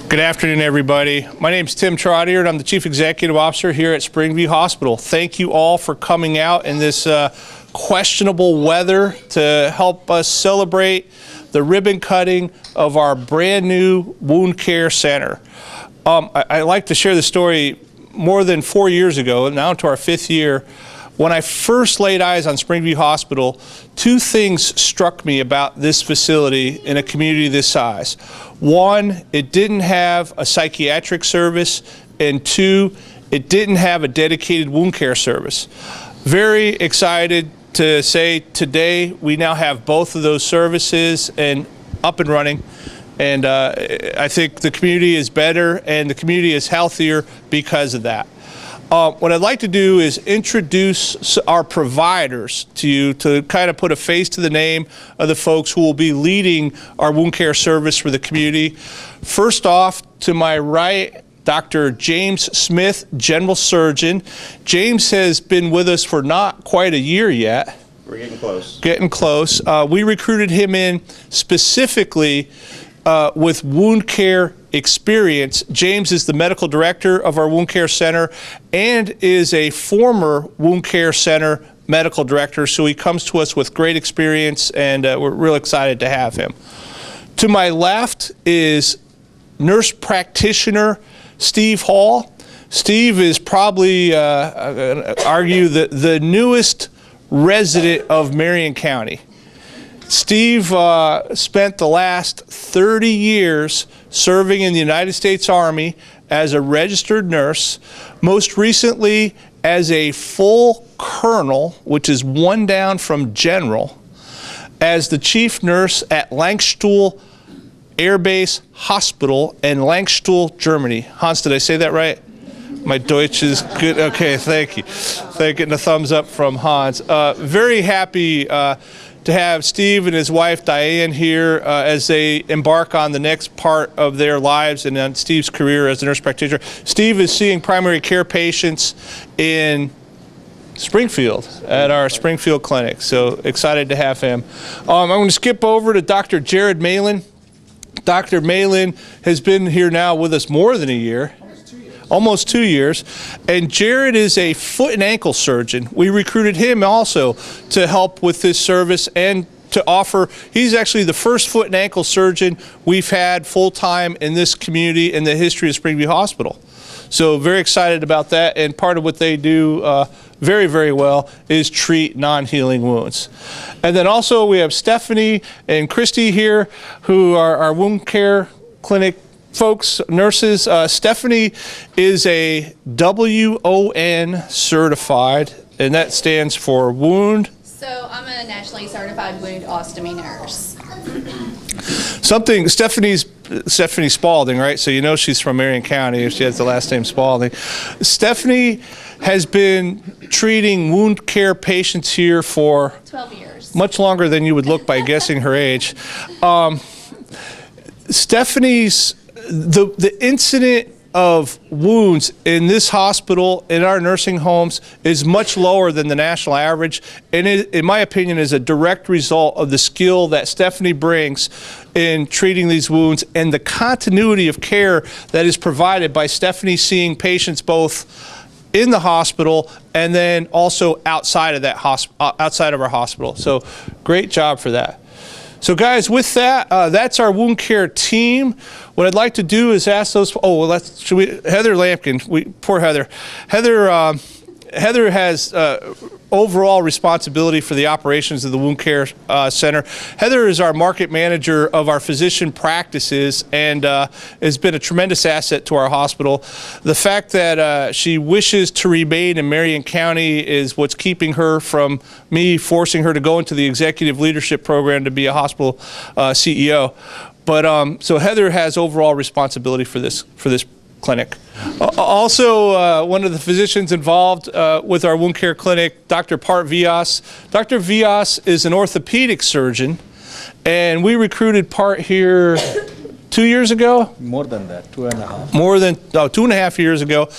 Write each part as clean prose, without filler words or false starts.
Good afternoon, everybody. My name is Tim Trottier, and I'm the Chief Executive Officer here at Springview Hospital. Thank you all for coming out in this questionable weather to help us celebrate the ribbon cutting of our brand new wound care center. I like to share the story. More than 4 years ago, now into our 5th year, when I first laid eyes on Springview Hospital, 2 things struck me about this facility in a community this size. 1, it didn't have a psychiatric service, and 2, it didn't have a dedicated wound care service. Very excited to say today we now have both of those services and up and running. And I think the community is better and the community is healthier because of that. What I'd like to do is introduce our providers to you to kind of put a face to the name of the folks who will be leading our wound care service for the community. First off, to my right, Dr. James Smith, General Surgeon. James has been with us for not quite a year yet. We're getting close. Getting close. We recruited him in specifically with wound care experience. James is the medical director of our wound care center and is a former wound care center medical director, so he comes to us with great experience, and we're real excited to have him. To my left is nurse practitioner Steve Hall. Steve is probably, argue, the newest resident of Marion County. Steve spent the last 30 years serving in the United States Army as a registered nurse, most recently as a full colonel, which is 1 down from general, as the chief nurse at Langstuhl Air Base Hospital in Langstuhl, Germany. Hans, did I say that right? My Deutsch is good. Okay, thank you. Thank you. Getting a thumbs up from Hans. Very happy to have Steve and his wife Diane here as they embark on the next part of their lives and on Steve's career as a nurse practitioner. Steve is seeing primary care patients in Springfield at our Springfield clinic, so excited to have him. I'm going to skip over to Dr. Jared Malin. Dr. Malin has been here now with us more than a year. Almost 2 years, and Jared is a foot and ankle surgeon. We recruited him also to help with this service and to offer. He's actually the first foot and ankle surgeon we've had full-time in this community in the history of Springview Hospital. So very excited about that, and part of what they do very, very well is treat non-healing wounds. And then also we have Stephanie and Christy here, who are our wound care clinic folks, nurses. Stephanie is a WON certified, and that stands for wound. So I'm a nationally certified wound ostomy nurse. Stephanie Spalding, right? So you know she's from Marion County if she has the last name Spalding. Stephanie has been treating wound care patients here for 12 years. Much longer than you would look by guessing her age. Stephanie's the incident of wounds in this hospital, in our nursing homes, is much lower than the national average, and it, in my opinion, is a direct result of the skill that Stephanie brings in treating these wounds and the continuity of care that is provided by Stephanie seeing patients both in the hospital and then also outside of that outside of our hospital. So great job for that. So guys, with that, that's our wound care team. What I'd like to do is ask those, Heather Lampkin, poor Heather. Heather has overall responsibility for the operations of the wound care center. Heather is our market manager of our physician practices and has been a tremendous asset to our hospital. The fact that she wishes to remain in Marion County is what's keeping her from me forcing her to go into the executive leadership program to be a hospital CEO. But so Heather has overall responsibility for this clinic. Also, one of the physicians involved with our wound care clinic, Dr. Part Vias. Dr. Vias is an orthopedic surgeon, and we recruited Part here 2 years ago? More than that, 2.5. More than 2.5 years ago.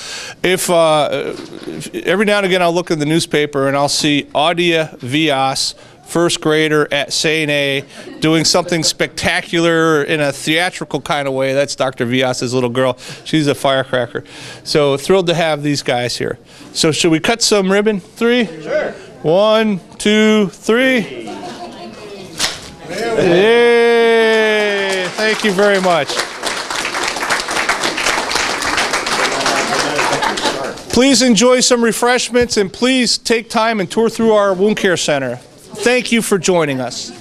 If every now and again I'll look in the newspaper and I'll see Audia Vias first grader at St. A doing something spectacular in a theatrical kind of way. That's Dr. Vias's little girl. She's a firecracker. So thrilled to have these guys here. So should we cut some ribbon? 3? Sure. 1, 2, 3. Yay! Thank you very much. Please enjoy some refreshments and please take time and tour through our wound care center. Thank you for joining us.